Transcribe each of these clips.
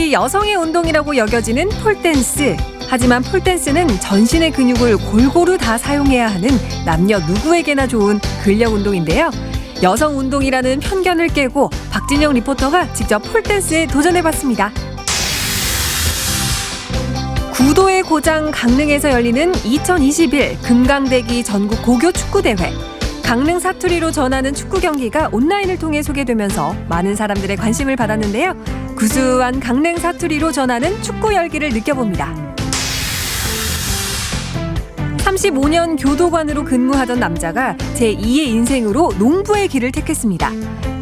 특히 여성의 운동이라고 여겨지는 폴댄스. 하지만 폴댄스는 전신의 근육을 골고루 다 사용해야 하는 남녀 누구에게나 좋은 근력 운동인데요. 여성 운동이라는 편견을 깨고 박진영 리포터가 직접 폴댄스에 도전해봤습니다. 구도의 고장 강릉에서 열리는 2021 금강대기 전국 고교 축구대회. 강릉 사투리로 전하는 축구 경기가 온라인을 통해 소개되면서 많은 사람들의 관심을 받았는데요. 구수한 강릉 사투리로 전하는 축구 열기를 느껴봅니다. 35년 교도관으로 근무하던 남자가 제2의 인생으로 농부의 길을 택했습니다.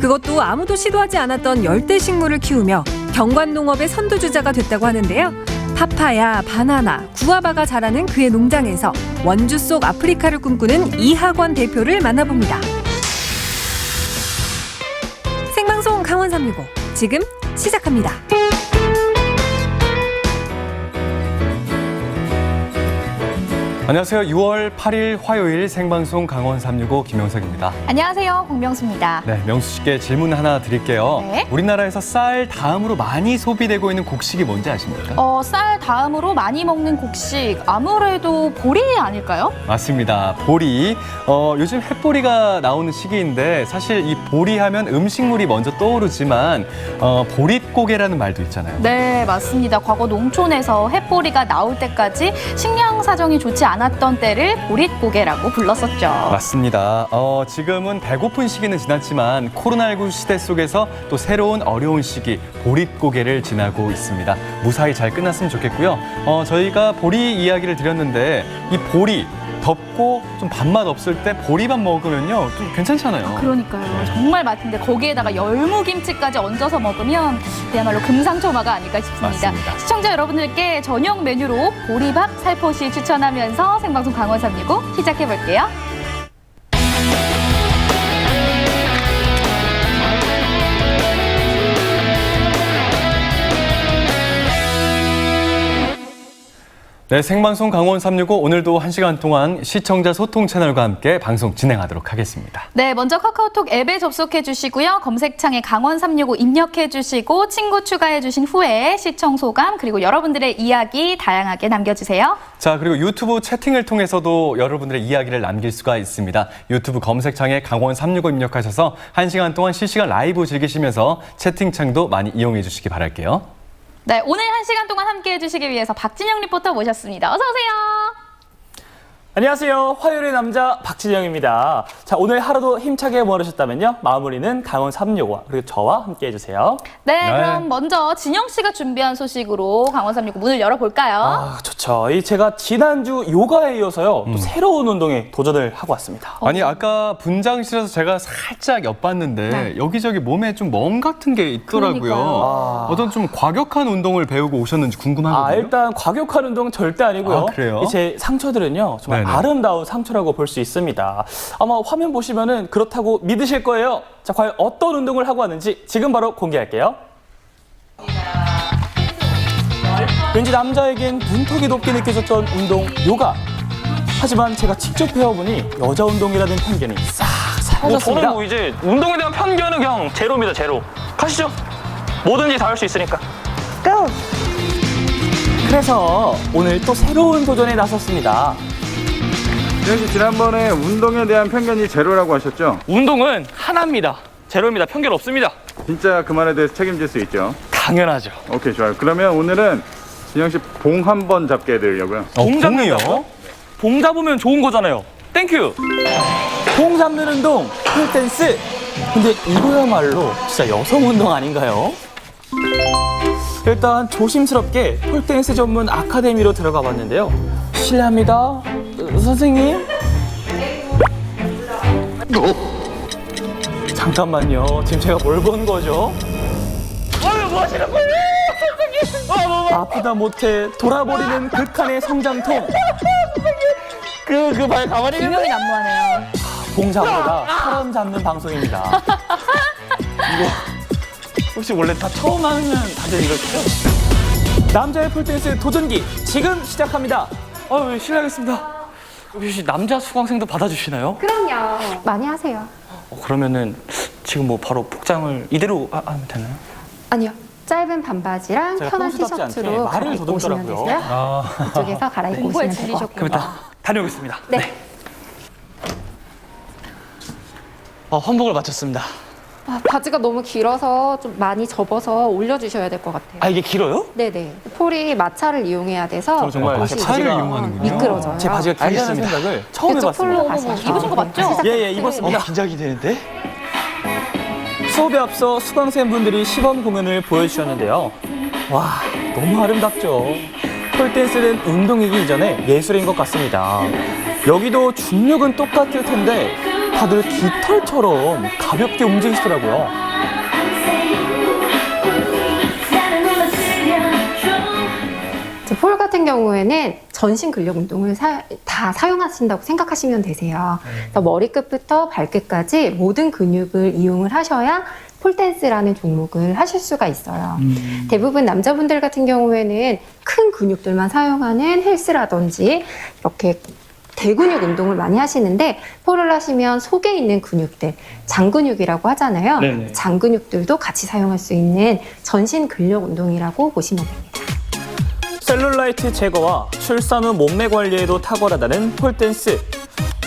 그것도 아무도 시도하지 않았던 열대 식물을 키우며 경관농업의 선두주자가 됐다고 하는데요. 파파야, 바나나, 구아바가 자라는 그의 농장에서 원주 속 아프리카를 꿈꾸는 이학원 대표를 만나봅니다. 생방송 강원 365 지금 시작합니다. 안녕하세요. 6월 8일 화요일 생방송 강원 365 김영석입니다. 안녕하세요. 공명수입니다. 네, 명수 씨께 질문 하나 드릴게요. 네. 우리나라에서 쌀 다음으로 많이 소비되고 있는 곡식이 뭔지 아십니까? 쌀 다음으로 많이 먹는 곡식 아무래도 보리 아닐까요? 맞습니다. 보리. 요즘 햇보리가 나오는 시기인데 사실 이 보리 하면 음식물이 먼저 떠오르지만 보릿고개라는 말도 있잖아요. 네, 맞습니다. 과거 농촌에서 햇보리가 나올 때까지 식량 사정이 좋지 않았던 때를 보릿고개라고 불렀었죠. 맞습니다. 지금은 배고픈 시기는 지났지만 코로나19 시대 속에서 또 새로운 어려운 시기 보릿고개를 지나고 있습니다. 무사히 잘 끝났으면 좋겠고요. 저희가 보리 이야기를 드렸는데 이 보리 덥고 좀 밥맛 없을 때 보리밥 먹으면요 좀 괜찮잖아요. 그러니까요. 정말 맛있는데 거기에다가 열무김치까지 얹어서 먹으면 그야말로 금상첨화가 아닐까 싶습니다. 맞습니다. 시청자 여러분들께 전용 메뉴로 보리밥 살포시 추천하면서 생방송 강원 365 시작해볼게요. 네, 생방송 강원 365 오늘도 1시간 동안 시청자 소통 채널과 함께 방송 진행하도록 하겠습니다. 네, 먼저 카카오톡 앱에 접속해 주시고요. 검색창에 강원 365 입력해 주시고 친구 추가해 주신 후에 시청 소감 그리고 여러분들의 이야기 다양하게 남겨주세요. 자, 그리고 유튜브 채팅을 통해서도 여러분들의 이야기를 남길 수가 있습니다. 유튜브 검색창에 강원 365 입력하셔서 1시간 동안 실시간 라이브 즐기시면서 채팅창도 많이 이용해 주시기 바랄게요. 네, 오늘 1시간 동안 함께 해주시기 위해서 박진영 리포터 모셨습니다. 어서 오세요. 안녕하세요. 화요일의 남자 박진영입니다. 자, 오늘 하루도 힘차게 모아주셨다면요. 마무리는 강원 365 그리고 저와 함께 해주세요. 네, 그럼 먼저 진영 씨가 준비한 소식으로 강원 365 문을 열어볼까요? 좋죠. 제가 지난주 요가에 이어서요. 또 새로운 운동에 도전을 하고 왔습니다. 아니, 아까 분장실에서 제가 살짝 엿봤는데 네. 여기저기 몸에 좀 멍 같은 게 있더라고요. 그러니까요. 어떤 좀 과격한 운동을 배우고 오셨는지 궁금하거든요. 일단 과격한 운동은 절대 아니고요. 그래요? 제 상처들은요. 정말 네네. 아름다운 상처라고 볼 수 있습니다. 아마 화면 보시면은 그렇다고 믿으실 거예요. 자, 과연 어떤 운동을 하고 왔는지 지금 바로 공개할게요. 왠지 남자에겐 문턱이 높게 느껴졌던 운동 요가. 하지만 제가 직접 배워보니 여자 운동이라는 편견이 싹 사라졌습니다. 저는 이제 운동에 대한 편견은 그냥 제로입니다, 제로. 가시죠. 뭐든지 다 할 수 있으니까. 고! 그래서 오늘 또 새로운 도전에 나섰습니다. 진영 씨, 지난번에 운동에 대한 편견이 제로라고 하셨죠? 운동은 하나입니다. 제로입니다. 편견 없습니다. 진짜 그 말에 대해서 책임질 수 있죠? 당연하죠. 오케이, 좋아요. 그러면 오늘은 진영 씨 봉 한 번 잡게 해드리려고요. 봉 봉이요? 잡는다고요? 봉 잡으면 좋은 거잖아요. 땡큐. 봉 잡는 운동, 폴댄스. 근데 이거야말로 진짜 여성 운동 아닌가요? 일단 조심스럽게 폴댄스 전문 아카데미로 들어가 봤는데요. 실례합니다. 선생님? 잠깐만요. 지금 제가 뭘 본 거죠? 뭐 하시는 거예요? 아프다 못해 돌아버리는 극한의 성장통. 말 가만히 분명히 난무하네요. 봉 잡보다 사람 잡는 방송입니다. 이거 혹시 원래 다 처음 하면 다들 이렇게 해요? 남자의 폴댄스 도전기 지금 시작합니다. 실례하겠습니다. 혹시 남자 수강생도 받아주시나요? 그럼요. 많이 하세요. 그러면은 지금 뭐 바로 복장을 이대로 하면 되나요? 아니요. 짧은 반바지랑 제가 편한 평소답지 않게 티셔츠로 말을 갈아입고 오시면 더듬더라고요. 되세요. 이쪽에서 갈아입고 공부에 오시면 되고. 질리셨군요. 그럼 일단 다녀오겠습니다. 네. 환복을 마쳤습니다. 바지가 너무 길어서 좀 많이 접어서 올려주셔야 될 것 같아요. 아, 이게 길어요? 네네. 폴이 마찰을 이용해야 돼서 정말 옷이 차를 지금 이용하는군요. 미끄러져요. 제 바지가 알겠다는 길겠습니다. 생각을 처음 이쪽 해봤습니다. 폴로 가셔서 입으신 거 맞죠? 예, 입었습니다. 긴장이 되는데? 수업에 앞서 수강생분들이 시범 공연을 보여주셨는데요. 와, 너무 아름답죠. 폴댄스는 운동이기 이전에 예술인 것 같습니다. 여기도 중력은 똑같을 텐데 다들 깃털처럼 가볍게 움직이시더라고요. 폴 같은 경우에는 전신 근력 운동을 다 사용하신다고 생각하시면 되세요. 그래서 머리끝부터 발끝까지 모든 근육을 이용을 하셔야 폴댄스라는 종목을 하실 수가 있어요. 대부분 남자분들 같은 경우에는 큰 근육들만 사용하는 헬스라든지 이렇게 대근육 운동을 많이 하시는데 폴을 하시면 속에 있는 근육들, 장근육이라고 하잖아요. 네네. 장근육들도 같이 사용할 수 있는 전신 근력 운동이라고 보시면 됩니다. 셀룰라이트 제거와 출산 후 몸매 관리에도 탁월하다는 폴댄스.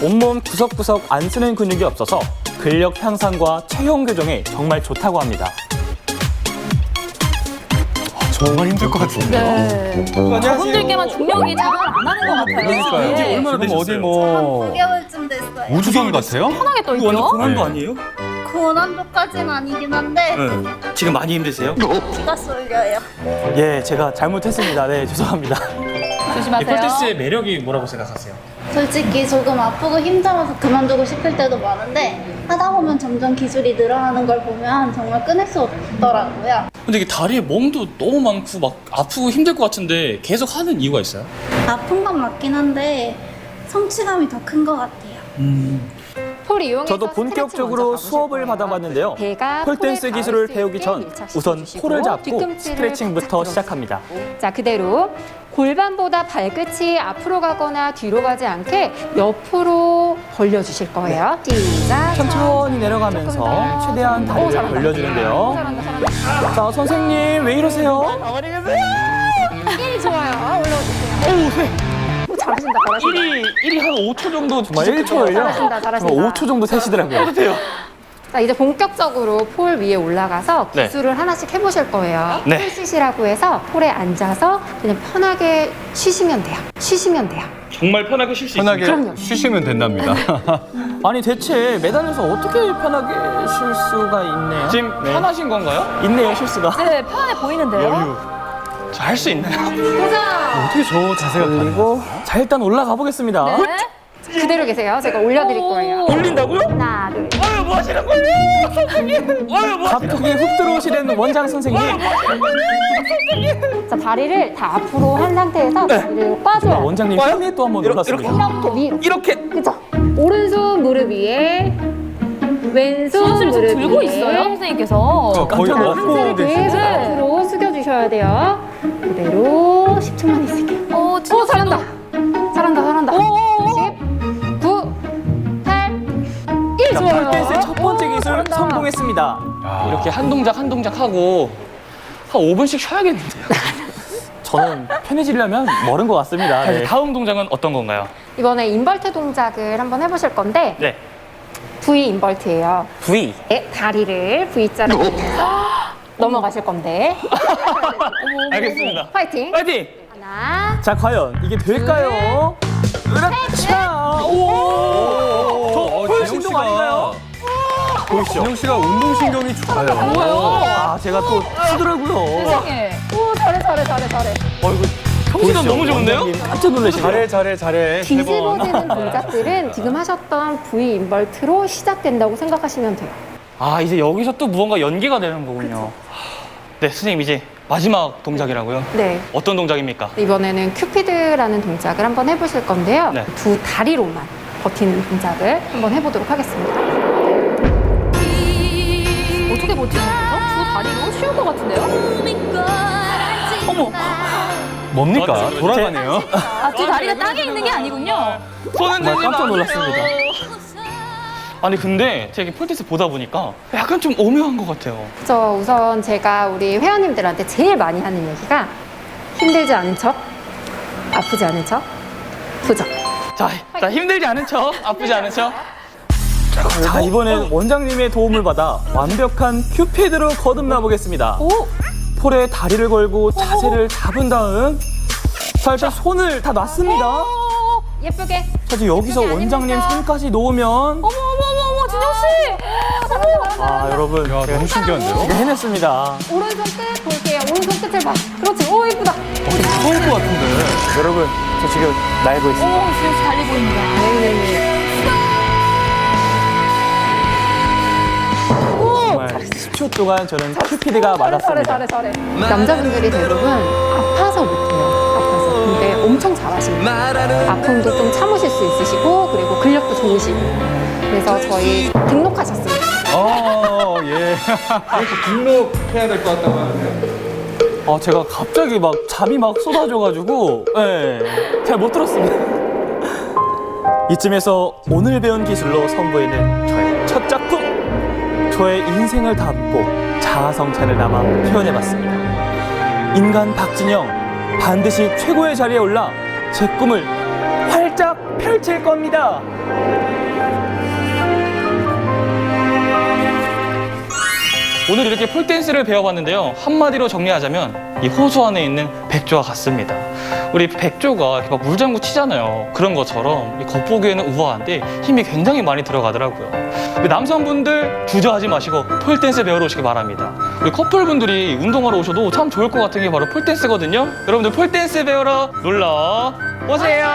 온몸 구석구석 안 쓰는 근육이 없어서 근력 향상과 체형 교정에 정말 좋다고 합니다. 정말 힘들 것 같은데요. 네. 저분들께만 중력이 자극을 안 하는 것 같아요. 그러니까요. 네. 얼마나 되셨어요? 어디 뭐 9개월쯤 됐어요. 우주선 같아요? 편하게 떠 있죠? 고난도 네. 아니에요? 고난도까지는 아니긴 한데 네. 지금 많이 힘드세요? 피가 쏠려요. 예, 제가 잘못했습니다. 네, 죄송합니다. 조심하세요. 폴댄스의 매력이 뭐라고 생각하세요? 솔직히 조금 아프고 힘들어서 그만두고 싶을 때도 많은데 하다 보면 점점 기술이 늘어나는 걸 보면 정말 끊을 수 없더라고요. 근데 이게 다리에 멍도 너무 많고 막 아프고 힘들 것 같은데 계속 하는 이유가 있어요? 아픈 건 맞긴 한데 성취감이 더 큰 것 같아요. 폴 이용해서 저도 스트레칭 본격적으로 먼저 가보실 수업을 거예요. 받아봤는데요. 배가 폴댄스 폴에 기술을 닿을 배우기 수 전 있게 우선 밀착시켜주시고 폴을 잡고 뒤꿈치를 스트레칭부터 바짝 시작합니다. 자, 그대로 골반보다 발끝이 앞으로 가거나 뒤로 가지 않게 옆으로 벌려주실 거예요. 시작. 천천히 내려가면서 조금 더. 최대한 다리를 잘한다. 벌려주는데요. 잘한다, 잘한다. 자, 선생님 왜 이러세요? 일 좋아요. 올라오세요. 오, 잘하신다, 잘하신다. 1이 한 5초 정도 정말 1초를요? 잘하신다, 잘하신다. 5초 정도 세시더라고요. 자, 이제 본격적으로 폴 위에 올라가서 네. 기술을 하나씩 해보실 거예요. 네. 폴시시라고 해서 폴에 앉아서 그냥 편하게 쉬시면 돼요. 쉬시면 돼요. 정말 편하게 쉴 수 있어요. 편하게 그럼요. 쉬시면 된답니다. 아니 대체 매달려서 어떻게 편하게 쉴 수가 있네요? 지금 편하신 건가요? 있네요, 쉴 수가. 네, 편안해 보이는데요? 저 할 수 있나요? 어떻게 저 자세가 가능해요? 그리고 자, 일단 올라가 보겠습니다. 네. 그대로 계세요. 제가 올려드릴 거예요. 올린다고요? 하나, 둘, 셋. 아유, 뭐 하시는 거예요? 선생님! 아유, 뭐 갑자기 훅 들어오시는 원장 선생님. 자, 다리를 다 앞으로 한 상태에서 다리를 빠져요. 원장님 뺨에 또 한번 놀랐습니다. 이렇게 위로. 이렇게! 그죠? 오른손 무릎 위에, 왼손 지금 무릎 들고 위에. 있어요, 선생님께서. 거의 자, 업고 상체를 계속 계시죠? 앞으로 숙여주셔야 돼요. 그대로 10초만 있을게요. 진짜 잘한다. 잘한다, 잘한다. 10, 9, 8, 1. 자, 좋아요. 폴댄스의 첫 번째 기술 잘한다. 성공했습니다. 이렇게 한 동작 한 동작 하고 한 5분씩 쉬어야겠는데요. 저는 편해지려면 멀은 것 같습니다. 자, 이제 네. 다음 동작은 어떤 건가요? 이번에 인벌트 동작을 한번 해보실 건데 네. V 인벌트예요. V. 네, 다리를 V자로 그리면서 넘어가실 건데. 알겠습니다. 파이팅. 파이팅! 하나, 자, 과연 이게 될까요? 으라차! 오! 저 신동 아닌가요? 진영 씨가 운동신경이 좋아요. 아, 제가 또 쓰더라고요. 세상에. 오, 잘해. 성취감 너무 좋은데요? 원장님 깜짝 놀라시네요. 잘해. 뒤집어지는 동작들은 지금 하셨던 V 인벌트로 시작된다고 생각하시면 돼요. 아, 이제 여기서 또 무언가 연계가 되는 거군요. 네, 선생님 이제 마지막 동작이라고요? 네. 어떤 동작입니까? 이번에는 큐피드라는 동작을 한번 해보실 건데요. 네. 두 다리로만 버티는 동작을 한번 해보도록 하겠습니다. 어떻게 버티는 거죠? 두 다리로 쉬울 것 같은데요? 어머, 뭡니까? 돌아가네요. 두 다리가 땅에 있는 게 아니군요. 손은 정말 깜짝 놀랐습니다. 아니 근데 제가 폴댄스 보다 보니까 약간 좀 오묘한 것 같아요. 그래서 우선 제가 우리 회원님들한테 제일 많이 하는 얘기가 힘들지 않은 척, 아프지 않은 척, 도전. 자 힘들지 않은 척, 아프지 않은 척. 자, 이번엔 원장님의 도움을 받아 완벽한 큐피드로 거듭나 보겠습니다. 폴에 다리를 걸고 자세를 잡은 다음 살짝 손을 다 놨습니다. 예쁘게. 자, 이제 여기서 예쁘게 원장님 아닙니까? 손까지 놓으면 어머 진영 씨. 아, 여러분 야, 너무 신기한데요? 제가 해냈습니다. 오른손 끝 볼게요. 오른손 끝을 봐. 그렇지. 오, 예쁘다. 무서울 것 같은데. 여러분, 저 지금 날고 있습니다. 진영 씨 달리 보입니다. 네네네. 정말 10초 동안 저는 큐피드가 맞았습니다. 잘해. 남자분들이 대부분 아파서 못해요. 아파서. 근데 엄청 잘하십니다. 아픔도 좀 참으실 수 있으시고, 그리고 근력도 좋으시고. 그래서 저희 등록하셨습니다. 예. 등록해야 될 것 같다고 하는데요. 제가 갑자기 막 잠이 막 쏟아져가지고 잘 못 들었습니다. 이쯤에서 오늘 배운 기술로 선보이는 저의 첫 작품! 저의 인생을 담고 자아성찰을 담아 표현해봤습니다. 인간 박진영, 반드시 최고의 자리에 올라 제 꿈을 활짝 펼칠 겁니다. 오늘 이렇게 폴댄스를 배워봤는데요. 한마디로 정리하자면 이 호수 안에 있는 백조와 같습니다. 우리 백조가 이렇게 막 물장구 치잖아요. 그런 것처럼 이 겉보기에는 우아한데 힘이 굉장히 많이 들어가더라고요. 우리 남성분들 주저하지 마시고 폴댄스 배우러 오시기 바랍니다. 우리 커플분들이 운동하러 오셔도 참 좋을 것 같은 게 바로 폴댄스거든요. 여러분들 폴댄스 배우러 놀러 오세요.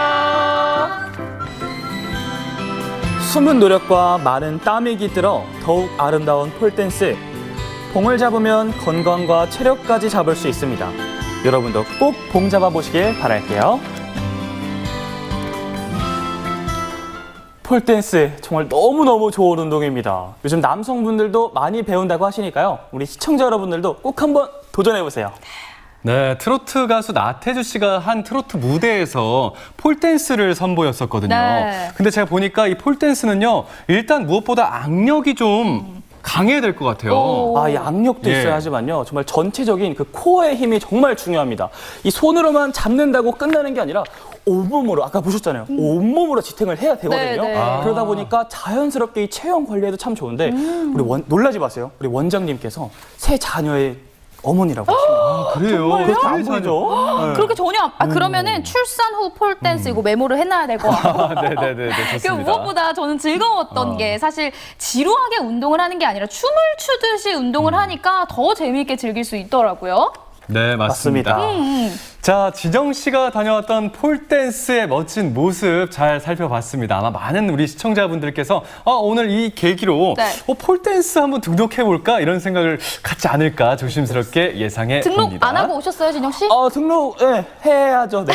숨은 노력과 많은 땀이 깃들어 더욱 아름다운 폴댄스. 봉을 잡으면 건강과 체력까지 잡을 수 있습니다. 여러분도 꼭 봉 잡아보시길 바랄게요. 폴댄스 정말 너무너무 좋은 운동입니다. 요즘 남성분들도 많이 배운다고 하시니까요. 우리 시청자 여러분들도 꼭 한번 도전해보세요. 네, 트로트 가수 나태주 씨가 한 트로트 무대에서 폴댄스를 선보였었거든요. 네. 근데 제가 보니까 이 폴댄스는요, 일단 무엇보다 악력이 좀 강해야 될 것 같아요. 이 악력도 예. 있어야 하지만요. 정말 전체적인 그 코어의 힘이 정말 중요합니다. 이 손으로만 잡는다고 끝나는 게 아니라 온몸으로, 아까 보셨잖아요. 온몸으로 지탱을 해야 되거든요. 네, 네. 그러다 보니까 자연스럽게 이 체형 관리에도 참 좋은데 우리 놀라지 마세요. 우리 원장님께서 세 자녀의 어머니라고 하십니다. 그래요? 그렇게 안 보이죠? 네. 그렇게 전혀 그러면은 출산 후 폴댄스 이거 메모를 해놔야 될 것 같고. 네네네, 그 좋습니다. 무엇보다 저는 즐거웠던 게 사실 지루하게 운동을 하는 게 아니라 춤을 추듯이 운동을 하니까 더 재미있게 즐길 수 있더라고요. 네, 맞습니다. 자, 진영 씨가 다녀왔던 폴댄스의 멋진 모습 잘 살펴봤습니다. 아마 많은 우리 시청자분들께서 오늘 이 계기로 네. 폴댄스 한번 등록해볼까? 이런 생각을 갖지 않을까 조심스럽게 예상해 등록 봅니다. 안 하고 오셨어요, 진영 씨? 등록 해야죠. 네.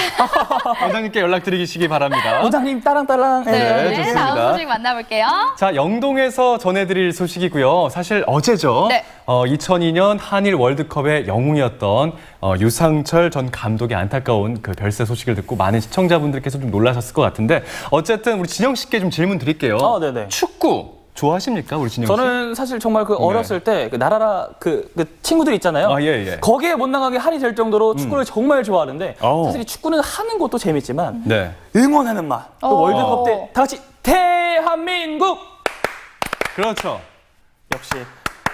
원장님께 연락드리시기 바랍니다. 원장님 따랑따랑. 네, 좋습니다. 다음 소식 만나볼게요. 자, 영동에서 전해드릴 소식이고요. 사실 어제죠. 네. 2002년 한일 월드컵의 영웅이었던 유상철 전 감독의 안타까운 그 별세 소식을 듣고 많은 시청자분들께서 좀 놀라셨을 것 같은데 어쨌든 우리 진영 씨께 좀 질문 드릴게요. 네네. 축구 좋아하십니까, 우리 진영 씨? 저는 사실 정말 그 어렸을 때 그 나라라 그 친구들 있잖아요. 예. 거기에 못 나가게 한이 될 정도로 축구를 정말 좋아하는데 사실 이 축구는 하는 것도 재밌지만 네. 응원하는 맛. 또 월드컵 때 다 같이 대한민국 그렇죠. 역시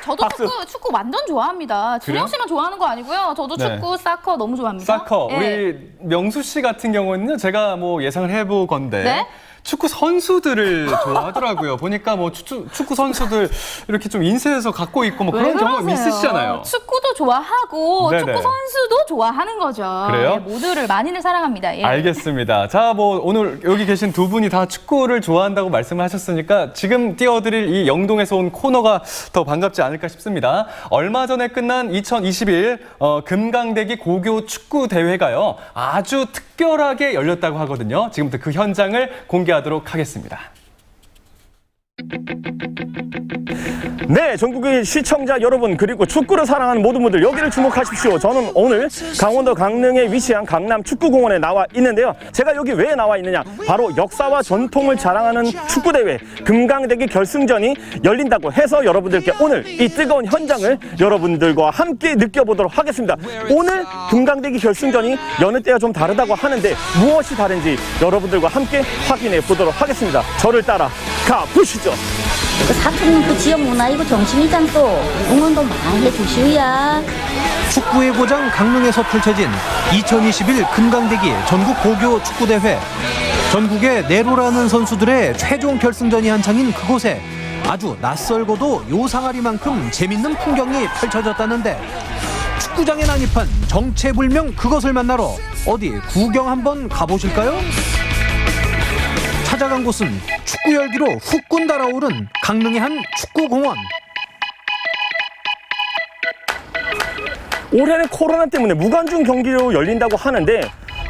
저도 박수. 축구 완전 좋아합니다. 진영 그래요? 씨만 좋아하는 거 아니고요. 저도 네. 축구, 사커 너무 좋아합니다. 사커. 예. 우리 명수 씨 같은 경우는요, 제가 뭐 예상을 해보건데. 네? 축구 선수들을 좋아하더라고요. 보니까 뭐 축구 선수들 이렇게 좀 인쇄해서 갖고 있고 뭐 그런 경우가 그러세요? 있으시잖아요. 축구도 좋아하고 네네. 축구 선수도 좋아하는 거죠. 그래요? 예, 모두를 많이들 사랑합니다. 예. 알겠습니다. 자, 뭐 오늘 여기 계신 두 분이 다 축구를 좋아한다고 말씀을 하셨으니까 지금 띄워드릴 이 영동에서 온 코너가 더 반갑지 않을까 싶습니다. 얼마 전에 끝난 2021 금강대기 고교 축구 대회가요. 아주 특별하게 열렸다고 하거든요. 지금부터 그 현장을 공개하도록 하겠습니다. 네, 전국의 시청자 여러분 그리고 축구를 사랑하는 모든 분들 여기를 주목하십시오. 저는 오늘 강원도 강릉에 위치한 강남 축구공원에 나와 있는데요. 제가 여기 왜 나와 있느냐? 바로 역사와 전통을 자랑하는 축구대회 금강대기 결승전이 열린다고 해서 여러분들께 오늘 이 뜨거운 현장을 여러분들과 함께 느껴보도록 하겠습니다. 오늘 금강대기 결승전이 여느 때와 좀 다르다고 하는데 무엇이 다른지 여러분들과 함께 확인해 보도록 하겠습니다. 저를 따라 가보시죠. 사투리는 그 지역 문화이고 정신이잖 또. 응원도 많이 해주시오야. 축구의 고장 강릉에서 펼쳐진 2021 금강대기 전국 고교 축구대회. 전국의 내로라는 선수들의 최종 결승전이 한창인 그곳에 아주 낯설고도 요상하리만큼 재밌는 풍경이 펼쳐졌다는데 축구장에 난입한 정체불명 그것을 만나러 어디 구경 한번 가보실까요? 찾아간 곳은 축구 열기로 후끈 달아오른 강릉의 한 축구공원. 올해는 코로나 때문에 무관중 경기로 열린다고 하는데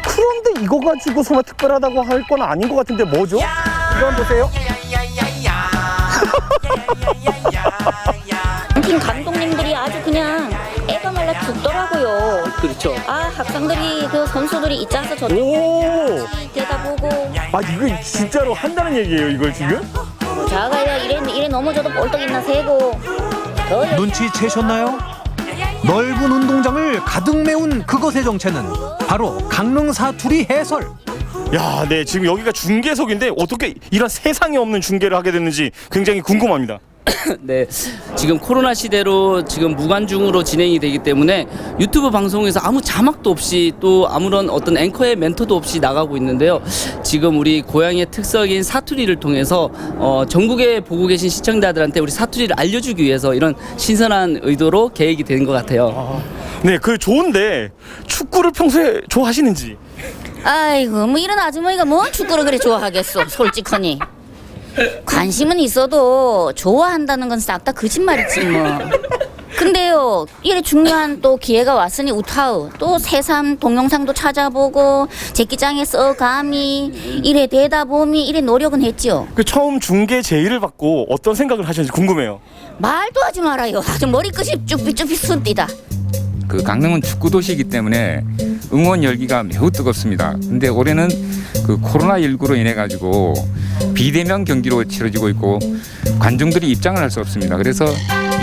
그런데 이거 가지고서만 특별하다고 할 건 아닌 것 같은데 뭐죠? 이거 한번 보세요. 팀 감독님들이 아주 그냥 애가 말라 죽더라고요. 그렇죠. 아, 학생들이 그 선수들이 있자서 저쪽 오! 대다 보고 아 이거 진짜로 한다는 얘기예요 이걸 지금? 자가야 이래 넘어져도 볼떡 있나 세고. 눈치채셨나요? 넓은 운동장을 가득 메운 그것의 정체는 바로 강릉 사투리 해설. 야, 네 지금 여기가 중계석인데 어떻게 이런 세상에 없는 중계를 하게 됐는지 굉장히 궁금합니다. 네, 지금 코로나 시대로 지금 무관중으로 진행이 되기 때문에 유튜브 방송에서 아무 자막도 없이 또 아무런 어떤 앵커의 멘토도 없이 나가고 있는데요. 지금 우리 고향의 특성인 사투리를 통해서 전국에 보고 계신 시청자들한테 우리 사투리를 알려주기 위해서 이런 신선한 의도로 계획이 된 것 같아요. 네, 그 좋은데 축구를 평소에 좋아하시는지? 아이고 뭐 이런 아주머니가 뭔 축구를 그래 좋아하겠어 솔직하니. 관심은 있어도 좋아한다는 건 싹 다 거짓말이지 뭐. 근데요 이래 중요한 또 기회가 왔으니 우타우 또 새삼 동영상도 찾아보고 제기장에 써감이 이래 되다 보니 이래 노력은 했죠. 그 처음 중계 제의를 받고 어떤 생각을 하셨는지 궁금해요. 말도 하지 말아요. 아주 머리끝이 쭈삐쭈삐 쑤디다. 그 강릉은 축구 도시이기 때문에 응원 열기가 매우 뜨겁습니다. 근데 올해는 그 코로나19로 인해 가지고 비대면 경기로 치러지고 있고 관중들이 입장을 할 수 없습니다. 그래서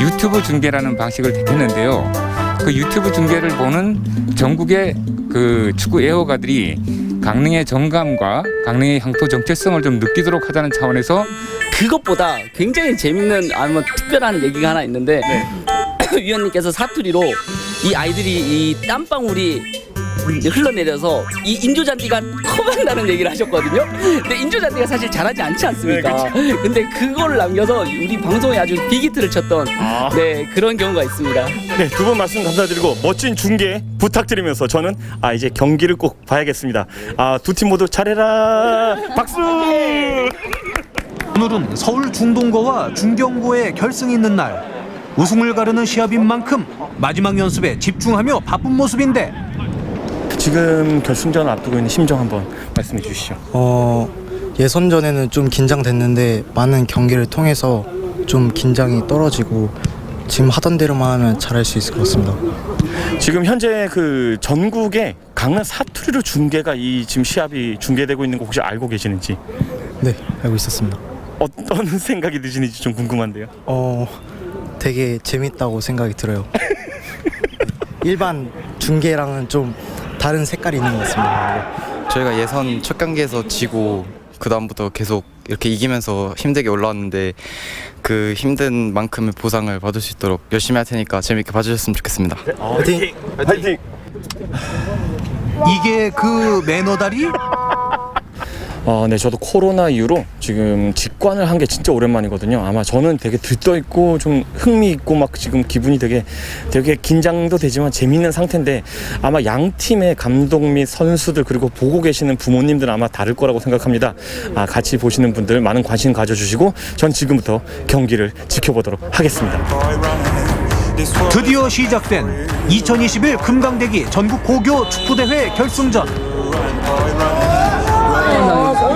유튜브 중계라는 방식을 택했는데요. 그 유튜브 중계를 보는 전국의 그 축구 애호가들이 강릉의 정감과 강릉의 향토 정체성을 좀 느끼도록 하자는 차원에서 그것보다 굉장히 재밌는 아니면 특별한 얘기가 하나 있는데 위원님께서 사투리로 이 아이들이 이 땀방울이 흘러내려서 이 인조잔디가 커간다는 얘기를 하셨거든요. 근데 인조잔디가 사실 잘하지 않지 않습니까? 네, 근데 그걸 남겨서 우리 방송에 아주 빅히트를 쳤던 네, 그런 경우가 있습니다. 네, 두 분 말씀 감사드리고 멋진 중계 부탁드리면서 저는 이제 경기를 꼭 봐야겠습니다. 두 팀 모두 잘해라. 박수! 오늘은 서울 중동고와 중경고의 결승이 있는 날. 우승을 가르는 시합인 만큼 마지막 연습에 집중하며 바쁜 모습인데 지금 결승전 앞두고 있는 심정 한번 말씀해 주시죠. 예선전에는 좀 긴장됐는데 많은 경기를 통해서 좀 긴장이 떨어지고 지금 하던 대로만 하면 잘할 수 있을 것 같습니다. 지금 현재 그 전국에 강릉 사투리로 중계가 이 지금 시합이 중계되고 있는 거 혹시 알고 계시는지? 네, 알고 있었습니다. 어떤 생각이 드시는지 좀 궁금한데요. 되게 재밌다고 생각이 들어요. 일반 중계랑은 좀 다른 색깔이 있는 것 같습니다. 저희가 예선 첫 경기에서 지고 그 다음부터 계속 이렇게 이기면서 힘들게 올라왔는데 그 힘든 만큼의 보상을 받을 수 있도록 열심히 할 테니까 재밌게 봐주셨으면 좋겠습니다. 네, 화이팅! 화이팅! 이게 그 매너다리? 네, 저도 코로나 이후로 지금 직관을 한 게 진짜 오랜만이거든요. 아마 저는 되게 들떠있고 좀 흥미있고 막 지금 기분이 되게 긴장도 되지만 재밌는 상태인데 아마 양 팀의 감독 및 선수들 그리고 보고 계시는 부모님들 아마 다를 거라고 생각합니다. 같이 보시는 분들 많은 관심 가져주시고 전 지금부터 경기를 지켜보도록 하겠습니다. 드디어 시작된 2021 금강대기 전국 고교 축구대회 결승전.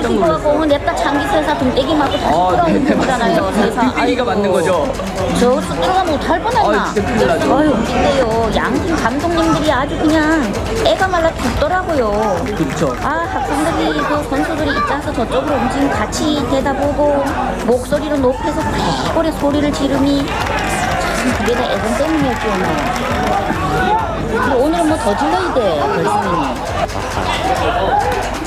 오시고 냅다 장기세사 등떼기 맞고 다시 돌아오는 거잖아요. 세상. 빅빅이가 맞는 거죠? 저 쑥들어가 못할 뻔했나? 아유 근데요 양팀 감독님들이 아주 그냥 애가 말라 죽더라고요. 그렇죠. 아 학생들이 그 선수들이 입장에서 저쪽으로 움직임 같이 대다보고 목소리를 높여서 고래 소리를 지르니 참 그게 다 애들 때문이었죠. 그리고 오늘은 뭐 더 질러야 돼 결승이니.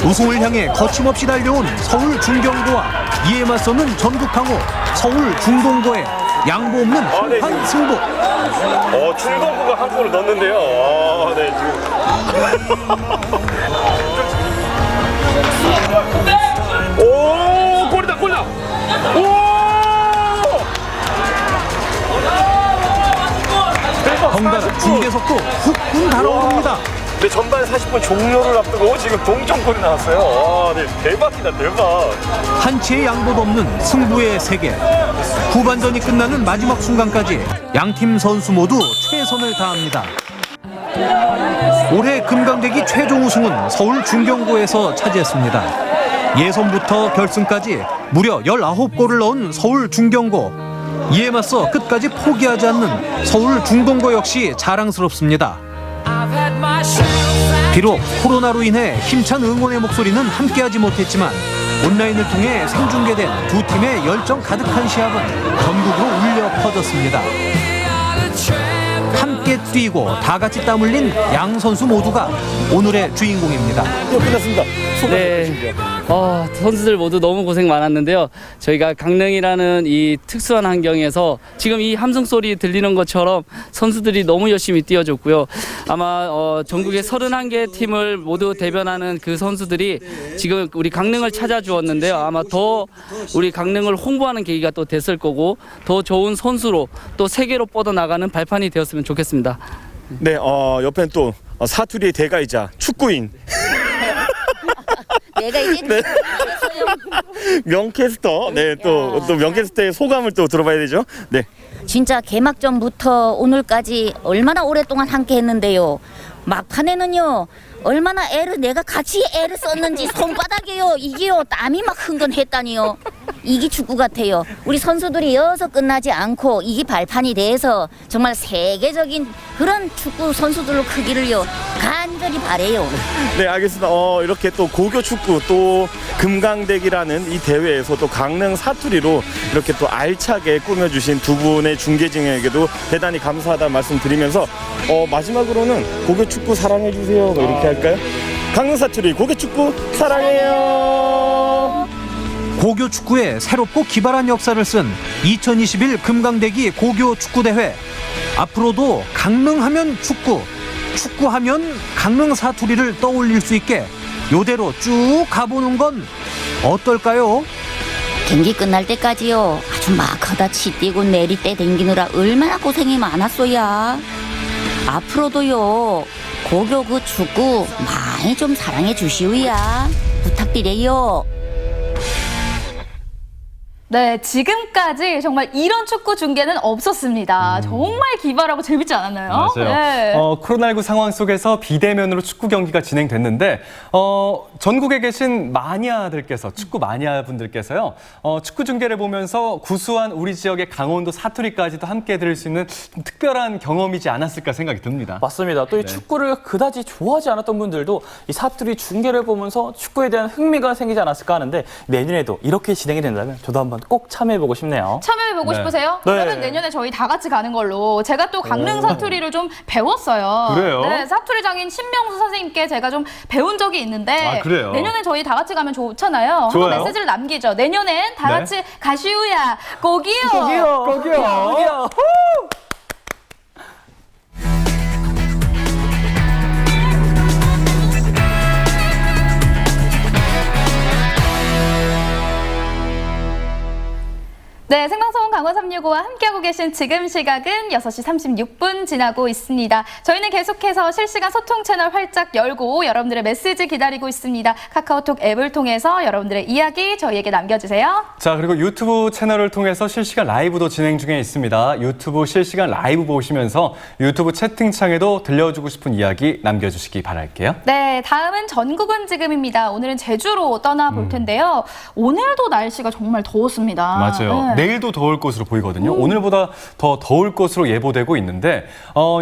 우승을 향해 거침없이 달려온 서울 중경고와 이에 맞서는 전국 강호 서울 중동고의 양보 없는 한판 승부. 중동부가 한 골을 넣었는데요. 네, 지금. 오, 골이다, 골이다. 덩달아 중계석도 훅훅 달아오릅니다. 네, 전반 40분 종료를 앞두고 지금 동점골이 나왔어요. 네, 대박이다, 대박. 한치의 양보도 없는 승부의 세계. 후반전이 끝나는 마지막 순간까지 양팀 선수 모두 최선을 다합니다. 올해 금강대기 최종 우승은 서울 중경고에서 차지했습니다. 예선부터 결승까지 무려 19골을 넣은 서울 중경고. 이에 맞서 끝까지 포기하지 않는 서울 중동고 역시 자랑스럽습니다. 비록 코로나로 인해 힘찬 응원의 목소리는 함께하지 못했지만 온라인을 통해 생중계된 두 팀의 열정 가득한 시합은 전국으로 울려 퍼졌습니다. 함께 뛰고 다 같이 땀 흘린 양 선수 모두가 오늘의 주인공입니다. 끝났습니다. 네. 선수들 모두 너무 고생 많았는데요. 저희가 강릉이라는 이 특수한 환경에서 지금 이 함성 소리 들리는 것처럼 선수들이 너무 열심히 뛰어줬고요. 아마 전국의 31개 팀을 모두 대변하는 그 선수들이 지금 우리 강릉을 찾아주었는데요. 아마 더 우리 강릉을 홍보하는 계기가 또 됐을 거고 더 좋은 선수로 또 세계로 뻗어나가는 발판이 되었으면 좋겠습니다. 네, 옆엔 또 사투리의 대가이자 축구인 내가 이제 네. 명캐스터, 네, 또 명캐스터의 소감을 또 들어봐야 되죠. 네. 진짜 개막전부터 오늘까지 얼마나 오랫동안 함께 했는데요. 막판에는요 얼마나 내가 같이 애를 썼는지 손바닥에요 이게요 땀이 막 흥건했다니요. 이게 축구 같아요. 우리 선수들이 여기서 끝나지 않고 이게 발판이 돼서 정말 세계적인 그런 축구 선수들로 크기를요 간절히 바래요. 네, 알겠습니다. 이렇게 또 고교 축구 또 금강대기라는 이 대회에서 또 강릉 사투리로 이렇게 또 알차게 꾸며주신 두 분의 중계진에게도 대단히 감사하다는 말씀 드리면서 마지막으로는 고교 축구 사랑해주세요. 뭐 이렇게 할까요? 강릉 사투리 고교 축구 사랑해요. 고교 축구에 새롭고 기발한 역사를 쓴 2021 금강대기 고교 축구대회. 앞으로도 강릉하면 축구, 축구하면 강릉 사투리를 떠올릴 수 있게 요대로 쭉 가보는 건 어떨까요? 경기 끝날 때까지요 아주 막하다 치 뛰고 내리때 댕기느라 얼마나 고생이 많았어야. 앞으로도요 고교 그 축구 많이 좀 사랑해 주시오야. 부탁드려요. 네, 지금까지 정말 이런 축구 중계는 없었습니다. 정말 기발하고 재밌지 않았나요? 맞아요. 네. 코로나19 상황 속에서 비대면으로 축구 경기가 진행됐는데 전국에 계신 마니아들께서 축구 마니아분들께서요 축구 중계를 보면서 구수한 우리 지역의 강원도 사투리까지도 함께 들을 수 있는 좀 특별한 경험이지 않았을까 생각이 듭니다. 맞습니다. 또 이 축구를 그다지 좋아하지 않았던 분들도 이 사투리 중계를 보면서 축구에 대한 흥미가 생기지 않았을까 하는데 내년에도 이렇게 진행이 된다면 저도 한번 꼭 참여해보고 싶네요. 참여해보고 네. 싶으세요? 네. 그러면 내년에 저희 다 같이 가는 걸로. 제가 또 강릉 사투리를 좀 배웠어요. 그래요? 네, 사투리장인 신명수 선생님께 제가 좀 배운 적이 있는데 아, 그래요? 내년에 저희 다 같이 가면 좋잖아요. 좋아요. 한번 메시지를 남기죠. 내년엔 다 네. 같이 가시우야 고기요. 거기요. 네, 생방송 강원 365와 함께하고 계신 지금 시각은 6시 36분 지나고 있습니다. 저희는 계속해서 실시간 소통 채널 활짝 열고 여러분들의 메시지 기다리고 있습니다. 카카오톡 앱을 통해서 여러분들의 이야기 저희에게 남겨주세요. 자, 그리고 유튜브 채널을 통해서 실시간 라이브도 진행 중에 있습니다. 유튜브 실시간 라이브 보시면서 유튜브 채팅창에도 들려주고 싶은 이야기 남겨주시기 바랄게요. 네, 다음은 전국은 지금입니다. 오늘은 제주로 떠나볼 텐데요. 오늘도 날씨가 정말 더웠습니다. 맞아요. 네. 내일도 더울 것으로 보이거든요. 오늘보다 더 더울 것으로 예보되고 있는데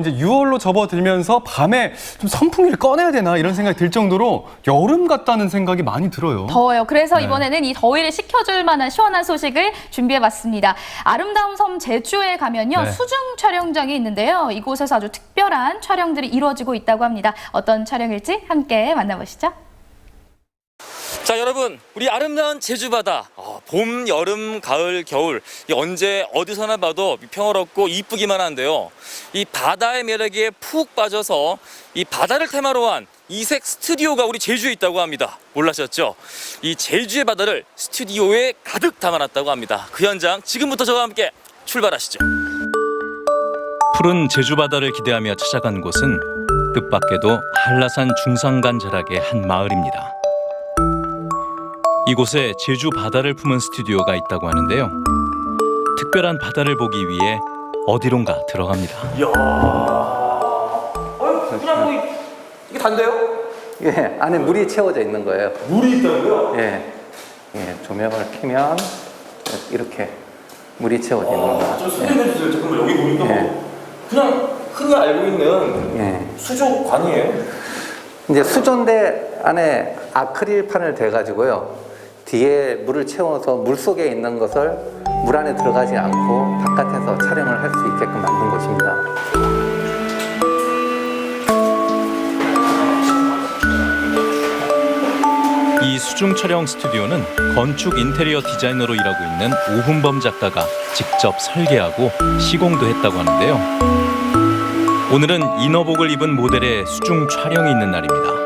이제 6월로 접어들면서 밤에 좀 선풍기를 꺼내야 되나 이런 생각이 들 정도로 여름 같다는 생각이 많이 들어요. 더워요. 그래서 네. 이번에는 이 더위를 식혀줄 만한 시원한 소식을 준비해봤습니다. 아름다운 섬 제주에 가면요. 네. 수중 촬영장이 있는데요. 이곳에서 아주 특별한 촬영들이 이루어지고 있다고 합니다. 어떤 촬영일지 함께 만나보시죠. 자, 여러분, 우리 아름다운 제주 바다, 봄, 여름, 가을, 겨울 언제 어디서나 봐도 평화롭고 이쁘기만 한데요. 이 바다의 매력에 푹 빠져서 이 바다를 테마로 한 이색 스튜디오가 우리 제주에 있다고 합니다. 몰라셨죠? 이 제주의 바다를 스튜디오에 가득 담아놨다고 합니다. 그 현장 지금부터 저와 함께 출발하시죠. 푸른 제주 바다를 기대하며 찾아간 곳은 뜻밖에도 한라산 중산간 자락의 한 마을입니다. 이곳에 제주 바다를 품은 스튜디오가 있다고 하는데요. 특별한 바다를 보기 위해 어디론가 들어갑니다. 그냥 뭐 이게 단데요? 예, 안에 물이 채워져 있는 거예요. 물이 있다고요? 예, 조명을 켜면 이렇게 물이 채워져 있는 거예요. 좀 설명해 주세요. 잠깐만, 여기 보니까 그냥 흔히 알고 있는 수족관이에요. 이제 수조인데 안에 아크릴판을 대가지고요. 뒤에 물을 채워서 물 속에 있는 것을 물 안에 들어가지 않고 바깥에서 촬영을 할 수 있게끔 만든 곳입니다. 이 수중 촬영 스튜디오는 건축 인테리어 디자이너로 일하고 있는 오훈범 작가가 직접 설계하고 시공도 했다고 하는데요. 오늘은 이너복을 입은 모델의 수중 촬영이 있는 날입니다.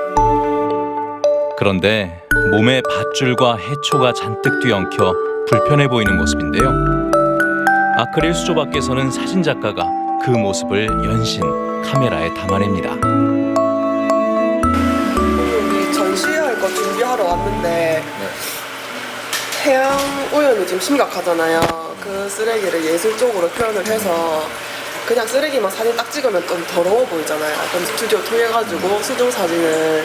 그런데 몸에 밧줄과 해초가 잔뜩 뒤엉켜 불편해 보이는 모습인데요. 아크릴 수조 밖에서는 사진 작가가 그 모습을 연신 카메라에 담아냅니다. 우리 전시할 거 준비하러 왔는데 해양 오염이 좀 심각하잖아요. 그 쓰레기를 예술적으로 표현을 해서 그냥 쓰레기만 사진 딱 찍으면 좀 더러워 보이잖아요. 그럼 스튜디오 통해가지고 수중 사진을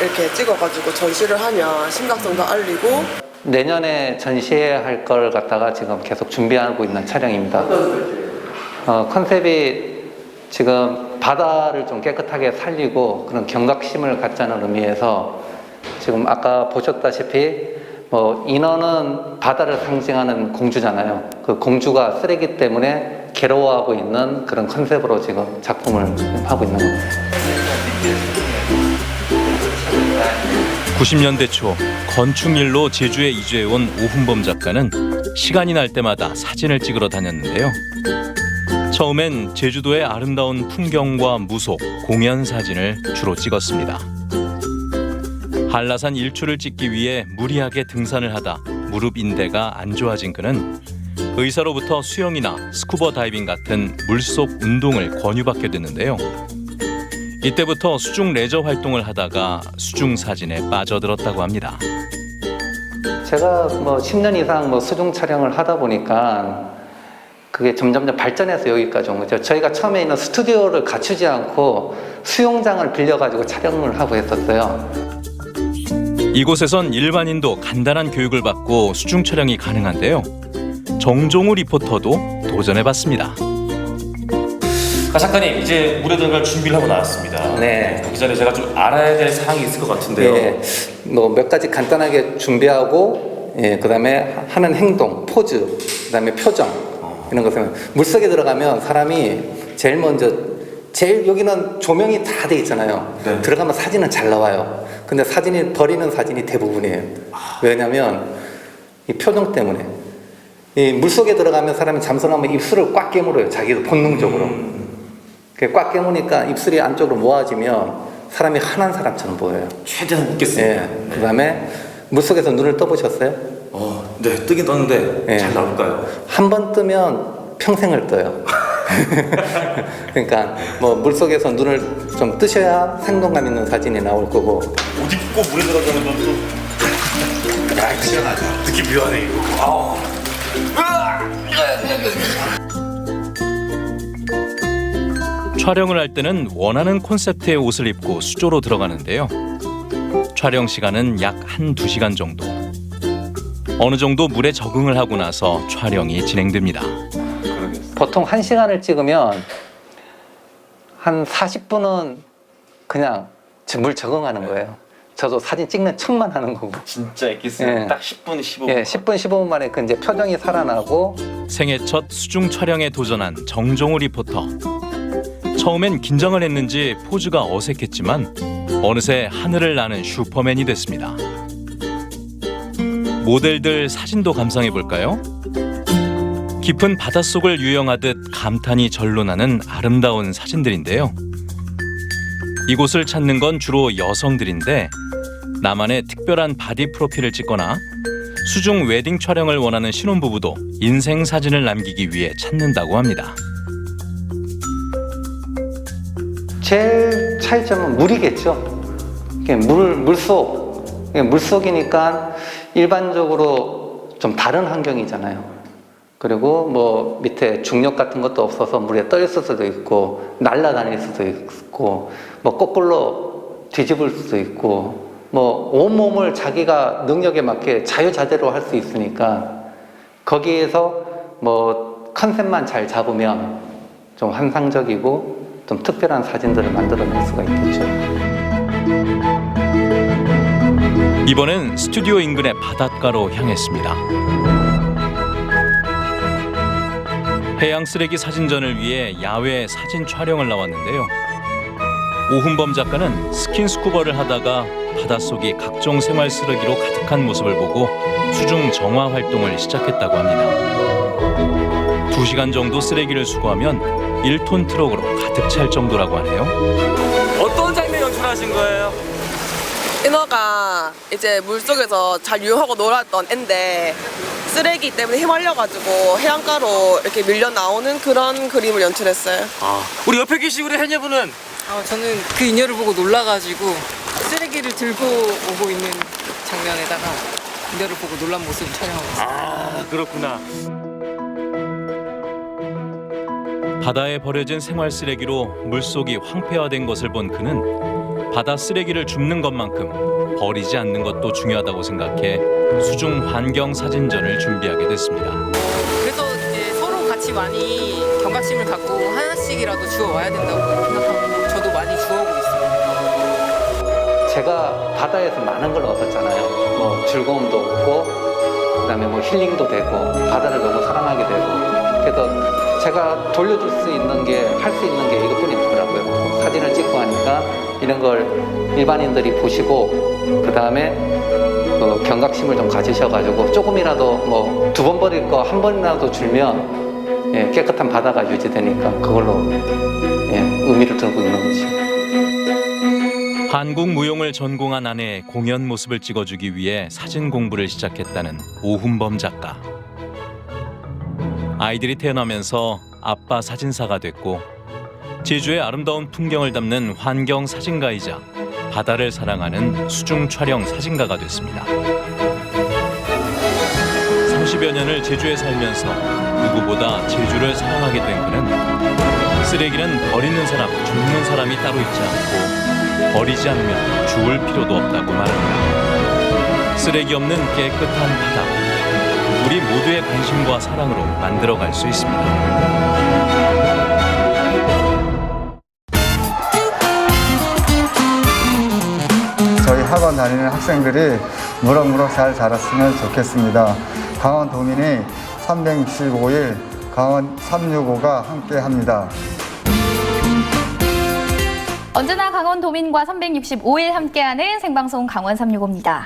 이렇게 찍어가지고 전시를 하면 심각성도 알리고. 내년에 전시해야 할 걸 갖다가 지금 계속 준비하고 있는 촬영입니다. 컨셉이 지금 바다를 좀 깨끗하게 살리고 그런 경각심을 갖자는 의미에서 지금 아까 보셨다시피 인어는 바다를 상징하는 공주잖아요. 그 공주가 쓰레기 때문에 괴로워하고 있는 그런 컨셉으로 지금 작품을 하고 있는 겁니다. 90년대 초 건축일로 제주에 이주해온 오훈범 작가는 시간이 날 때마다 사진을 찍으러 다녔는데요. 처음엔 제주도의 아름다운 풍경과 무속, 공연 사진을 주로 찍었습니다. 한라산 일출을 찍기 위해 무리하게 등산을 하다 무릎 인대가 안 좋아진 그는 의사로부터 수영이나 스쿠버 다이빙 같은 물속 운동을 권유받게 됐는데요. 이때부터 수중 레저 활동을 하다가 수중 사진에 빠져들었다고 합니다. 제가 10년 이상 수중 촬영을 하다 보니까 그게 점점 발전해서 여기까지 온 거죠. 저희가 처음에 있는 스튜디오를 갖추지 않고 수영장을 빌려가지고 촬영을 하고 했었어요. 이곳에선 일반인도 간단한 교육을 받고 수중 촬영이 가능한데요. 정종우 리포터도 도전해봤습니다. 작가님, 이제 물에 들어갈 준비를 하고 나왔습니다. 네. 그 전에 제가 좀 알아야 될 사항이 있을 것 같은데요. 네. 몇 가지 간단하게 준비하고, 그다음에 하는 행동, 포즈, 그다음에 표정 이런 것을 물속에 들어가면 사람이 제일 먼저 여기는 조명이 다 돼 있잖아요. 네. 들어가면 사진은 잘 나와요. 근데 버리는 사진이 대부분이에요. 왜냐하면 이 표정 때문에. 이 물속에 들어가면 사람이 잠수하면 입술을 꽉 깨물어요. 자기도 본능적으로. 꽉 깨무니까 입술이 안쪽으로 모아지면 사람이 화난 사람처럼 보여요. 최대한 웃겠습니다. 그 다음에 물속에서 눈을 떠보셨어요? 네, 뜨긴 떴는데 네. 잘 나올까요? 한 번 뜨면 평생을 떠요. 그러니까 뭐 물속에서 눈을 좀 뜨셔야 생동감 있는 사진이 나올 거고. 옷 입고 물에 들어가는 건 또. 야, 시원하죠. 느낌 묘하네 이거. 아우. 촬영을 할 때는 원하는 콘셉트의 옷을 입고 수조로 들어가는데요. 촬영 시간은 약 1~2시간 정도. 어느 정도 물에 적응을 하고 나서 촬영이 진행됩니다. 보통 1시간을 찍으면 한 40분은 그냥 물 적응하는 거예요. 저도 사진 찍는 척만 하는 거고. 진짜 엑기스는 딱 10분, 15분. 예, 10분, 15분 만에 그 이제 표정이 살아나고. 생애 첫 수중 촬영에 도전한 정종우 리포터. 처음엔 긴장을 했는지 포즈가 어색했지만 어느새 하늘을 나는 슈퍼맨이 됐습니다. 모델들 사진도 감상해 볼까요? 깊은 바닷속을 유영하듯 감탄이 절로 나는 아름다운 사진들인데요. 이곳을 찾는 건 주로 여성들인데 나만의 특별한 바디 프로필을 찍거나 수중 웨딩 촬영을 원하는 신혼부부도 인생 사진을 남기기 위해 찾는다고 합니다. 제일 차이점은 물이겠죠. 이게 물속. 이게 물속이니까 일반적으로 좀 다른 환경이잖아요. 그리고 뭐 밑에 중력 같은 것도 없어서 물에 떠 있을 수도 있고 날아다닐 수도 있고 뭐 거꾸로 뒤집을 수도 있고 뭐 온몸을 자기가 능력에 맞게 자유자재로 할 수 있으니까 거기에서 뭐 컨셉만 잘 잡으면 좀 환상적이고 좀 특별한 사진들을 만들어낼 수가 있겠죠. 이번엔 스튜디오 인근의 바닷가로 향했습니다. 해양 쓰레기 사진전을 위해 야외 사진 촬영을 나왔는데요. 오훈범 작가는 스킨스쿠버를 하다가 바닷속이 각종 생활 쓰레기로 가득한 모습을 보고 수중 정화 활동을 시작했다고 합니다. 2시간 정도 쓰레기를 수거하면 1톤 트럭으로 가득 찰 정도라고 하네요. 어떤 장면 연출하신 거예요? 인어가 이제 물속에서 잘 유영하고 놀았던 앤데 쓰레기 때문에 휘말려가지고 해안가로 이렇게 밀려 나오는 그런 그림을 연출했어요. 우리 옆에 계신 우리 해녀분은? 저는 그 인여를 보고 놀라가지고 쓰레기를 들고 오고 있는 장면에다가 인여를 보고 놀란 모습을 촬영하고 있어요. 그렇구나. 바다에 버려진 생활 쓰레기로 물속이 황폐화된 것을 본 그는 바다 쓰레기를 줍는 것만큼 버리지 않는 것도 중요하다고 생각해 수중 환경 사진전을 준비하게 됐습니다. 그래서 이제 서로 같이 많이 경각심을 갖고 하나씩이라도 주워와야 된다고 생각하고 저도 많이 주워오고 있습니다. 제가 바다에서 많은 걸 얻었잖아요. 뭐 즐거움도 얻고 그다음에 뭐 힐링도 되고 바다를 너무 사랑하게 되고 그래서 제가 돌려줄 수 있는 게 할 수 있는 게 이것뿐이더라고요. 사진을 찍고 하니까 이런 걸 일반인들이 보시고 그다음에 경각심을 좀 가지셔가지고 조금이라도 뭐 2번 버릴 거 1번이라도 줄면 깨끗한 바다가 유지되니까 그걸로 의미를 두고 있는 거죠. 한국 무용을 전공한 아내의 공연 모습을 찍어주기 위해 사진 공부를 시작했다는 오훈범 작가. 아이들이 태어나면서 아빠 사진사가 됐고 제주의 아름다운 풍경을 담는 환경 사진가이자 바다를 사랑하는 수중 촬영 사진가가 됐습니다. 30여 년을 제주에 살면서 누구보다 제주를 사랑하게 된 그는 쓰레기는 버리는 사람, 줍는 사람이 따로 있지 않고 버리지 않으면 주울 필요도 없다고 말합니다. 쓰레기 없는 깨끗한 바다, 우리 모두의 관심과 사랑으로 만들어갈 수 있습니다. 저희 학원 다니는 학생들이 무럭무럭 잘 자랐으면 좋겠습니다. 강원 도민이 365일 강원 365가 함께합니다. 언제나 강원 도민과 365일 함께하는 생방송 강원 365입니다.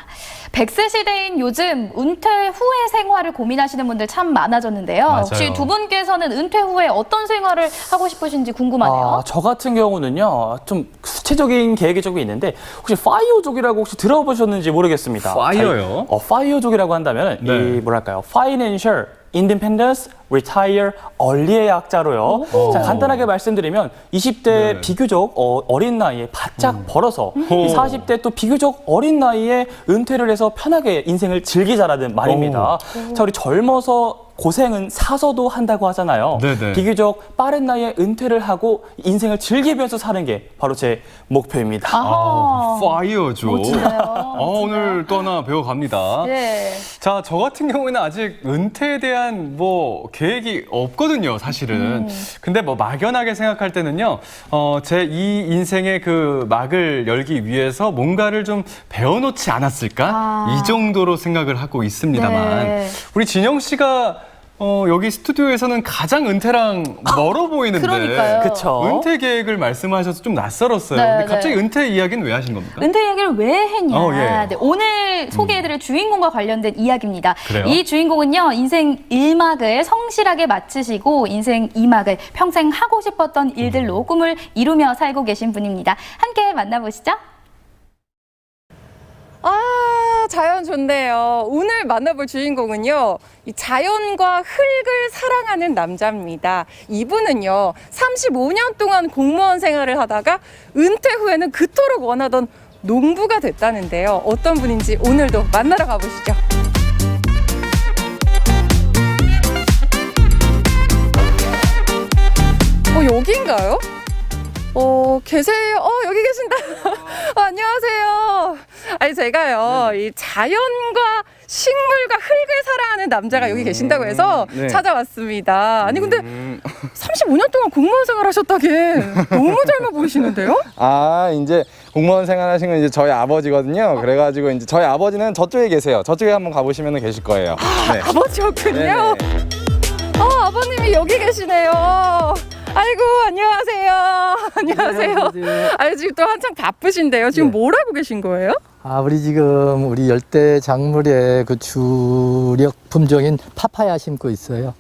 100세 시대인 요즘 은퇴 후의 생활을 고민하시는 분들 참 많아졌는데요. 맞아요. 혹시 두 분께서는 은퇴 후에 어떤 생활을 하고 싶으신지 궁금하네요. 저 같은 경우는요, 좀 구체적인 계획이 조금 있는데 혹시 파이어족이라고 혹시 들어보셨는지 모르겠습니다. 파이어요? 파이어족이라고 한다면 네. 이 뭐랄까요, Financial Independence Retire Early의 약자로요. 자, 간단하게 말씀드리면 20대 비교적 어린 나이에 바짝 벌어서 40대 또 비교적 어린 나이에 은퇴를 해서 편하게 인생을 즐기자라는 말입니다. 자, 우리 젊어서 고생은 사서도 한다고 하잖아요. 네네. 비교적 빠른 나이에 은퇴를 하고 인생을 즐기면서 사는 게 바로 제 목표입니다. 파이어죠. 멋진데요. 오늘 또 하나 배워갑니다. 예. 자, 저 같은 경우에는 아직 은퇴에 대한 뭐 계획이 없거든요, 사실은. 근데 뭐 막연하게 생각할 때는요, 제 이 인생의 그 막을 열기 위해서 뭔가를 좀 배워놓지 않았을까? 이 정도로 생각을 하고 있습니다만. 네. 우리 진영 씨가 여기 스튜디오에서는 가장 은퇴랑 멀어 보이는데. 그러니까요. 그쵸. 은퇴 계획을 말씀하셔서 좀 낯설었어요. 네, 근데 갑자기 네. 은퇴 이야기는 왜 하신 겁니까? 은퇴 이야기를 왜 했냐. 예. 네, 오늘 소개해드릴 주인공과 관련된 이야기입니다. 그래요? 이 주인공은요, 인생 1막을 성실하게 마치시고 인생 2막을 평생 하고 싶었던 일들로 꿈을 이루며 살고 계신 분입니다. 함께 만나보시죠. 자연 좋네요. 오늘 만나볼 주인공은요, 이 자연과 흙을 사랑하는 남자입니다. 이분은요, 35년 동안 공무원 생활을 하다가 은퇴 후에는 그토록 원하던 농부가 됐다는데요. 어떤 분인지 오늘도 만나러 가보시죠. 여기인가요? 계세요? 여기 계신다. 안녕하세요. 아니, 제가요, 이 자연과 식물과 흙을 사랑하는 남자가 여기 계신다고 해서 네. 찾아왔습니다. 아니, 근데 35년 동안 공무원 생활 하셨다기에 너무 젊어 보이시는데요? 이제 공무원 생활하신 건 이제 저희 아버지거든요. 그래가지고 이제 저희 아버지는 저쪽에 계세요. 저쪽에 한번 가보시면 계실 거예요. 네. 아버지였군요. 아버님이 여기 계시네요. 아이고, 안녕하세요. 안녕하세요. 아니, 지금 또 한창 바쁘신데요. 지금 뭘 하고 계신 거예요? 우리 지금 우리 열대 작물의 그 주력 품종인 파파야 심고 있어요.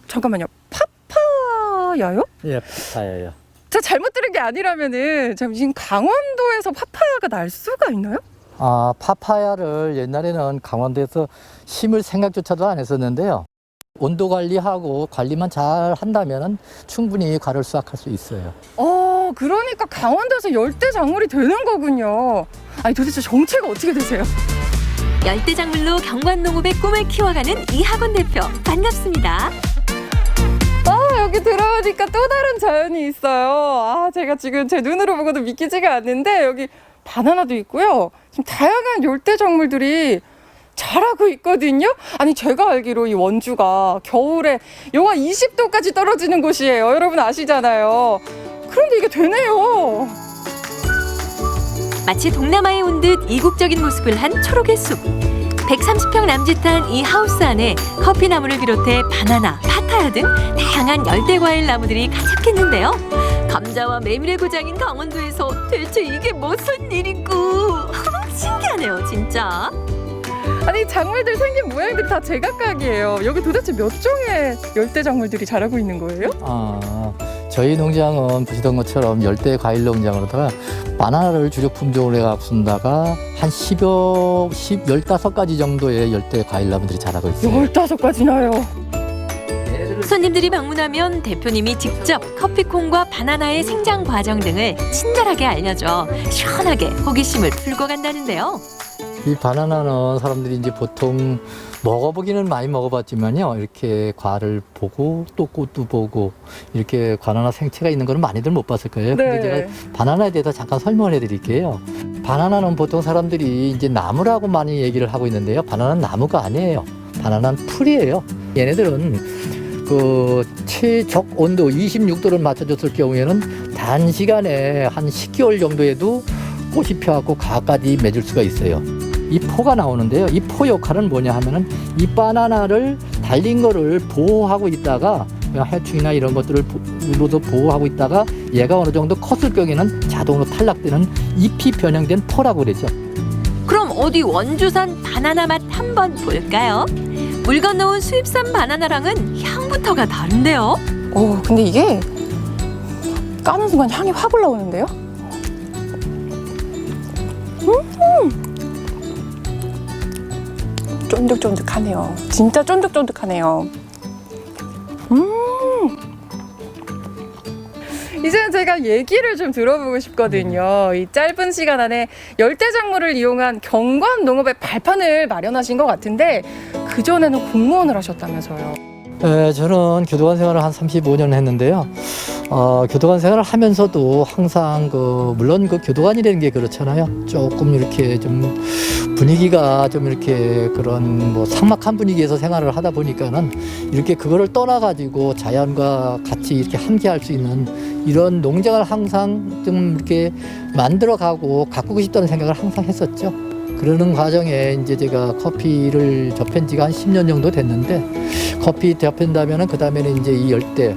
잠깐만요. 파파야요? 예, 파파야요. 제가 잘못 들은 게 아니라면은 지금 강원도에서 파파야가 날 수가 있나요? 파파야를 옛날에는 강원도에서 심을 생각조차도 안 했었는데요. 온도 관리하고 관리만 잘 한다면 충분히 과를 수확할 수 있어요. 그러니까 강원도에서 열대 작물이 되는 거군요. 아니, 도대체 정체가 어떻게 되세요? 열대작물로 경관농업의 꿈을 키워가는 이학원 대표, 반갑습니다. 여기 들어오니까 또 다른 자연이 있어요. 제가 지금 제 눈으로 보고도 믿기지가 않는데 여기 바나나도 있고요. 지금 다양한 열대 작물들이 자라고 있거든요. 아니, 제가 알기로 이 원주가 겨울에 영하 20도까지 떨어지는 곳이에요. 여러분 아시잖아요. 그런데 이게 되네요. 마치 동남아에 온 듯 이국적인 모습을 한 초록의 숲. 130평 남짓한 이 하우스 안에 커피나무를 비롯해 바나나, 파타야 등 다양한 열대과일 나무들이 가득했는데요. 감자와 메밀의 고장인 강원도에서 대체 이게 무슨 일이고 신기하네요, 진짜. 아니, 작물들 생긴 모양들이 다 제각각이에요. 여기 도대체 몇 종의 열대 작물들이 자라고 있는 거예요? 저희 농장은 보시던 것처럼 열대 과일 농장으로다가 바나나를 주력 품종으로 해가 쓴다가 한 15가지 정도의 열대 과일 나무들이 자라고 있어요. 15가지나요? 손님들이 방문하면 대표님이 직접 커피콩과 바나나의 생장 과정 등을 친절하게 알려줘 시원하게 호기심을 풀고 간다는데요. 이 바나나는 사람들이 이제 보통 먹어보기는 많이 먹어봤지만요, 이렇게 과를 보고 또 꽃도 보고 이렇게 바나나 생체가 있는 거는 많이들 못 봤을 거예요. 근데 제가 바나나에 대해서 잠깐 설명을 해드릴게요. 바나나는 보통 사람들이 이제 나무라고 많이 얘기를 하고 있는데요, 바나나는 나무가 아니에요. 바나나는 풀이에요. 얘네들은 그 최적 온도 26도를 맞춰줬을 경우에는 단시간에 한 10개월 정도에도 꽃이 펴갖고 가까지 맺을 수가 있어요. 이 포가 나오는데요. 이 포 역할은 뭐냐 하면은 이 바나나를 달린 거를 보호하고 있다가 해충이나 이런 것들로도 보호하고 있다가 얘가 어느 정도 컸을 경우에는 자동으로 탈락되는 잎이 변형된 포라고 그러죠. 그럼 어디 원주산 바나나 맛 한번 볼까요? 물 건너온 수입산 바나나랑은 향부터가 다른데요. 근데 이게 까는 순간 향이 확 올라오는데요? 쫀득쫀득하네요. 진짜 쫀득쫀득하네요. 이제는 제가 얘기를 좀 들어보고 싶거든요. 이 짧은 시간 안에 열대작물을 이용한 경관 농업의 발판을 마련하신 것 같은데 그전에는 공무원을 하셨다면서요. 저는 교도관 생활을 한 35년 했는데요. 교도관 생활을 하면서도 항상 물론 교도관이라는 게 그렇잖아요. 조금 이렇게 좀 분위기가 좀 이렇게 그런 뭐 삭막한 분위기에서 생활을 하다 보니까는 이렇게 그거를 떠나가지고 자연과 같이 이렇게 함께할 수 있는 이런 농장을 항상 좀 이렇게 만들어가고 가꾸고 싶다는 생각을 항상 했었죠. 그러는 과정에 이제 제가 커피를 접한 지가 한 10년 정도 됐는데 커피 접한다면은 그 다음에는 이제 이 열대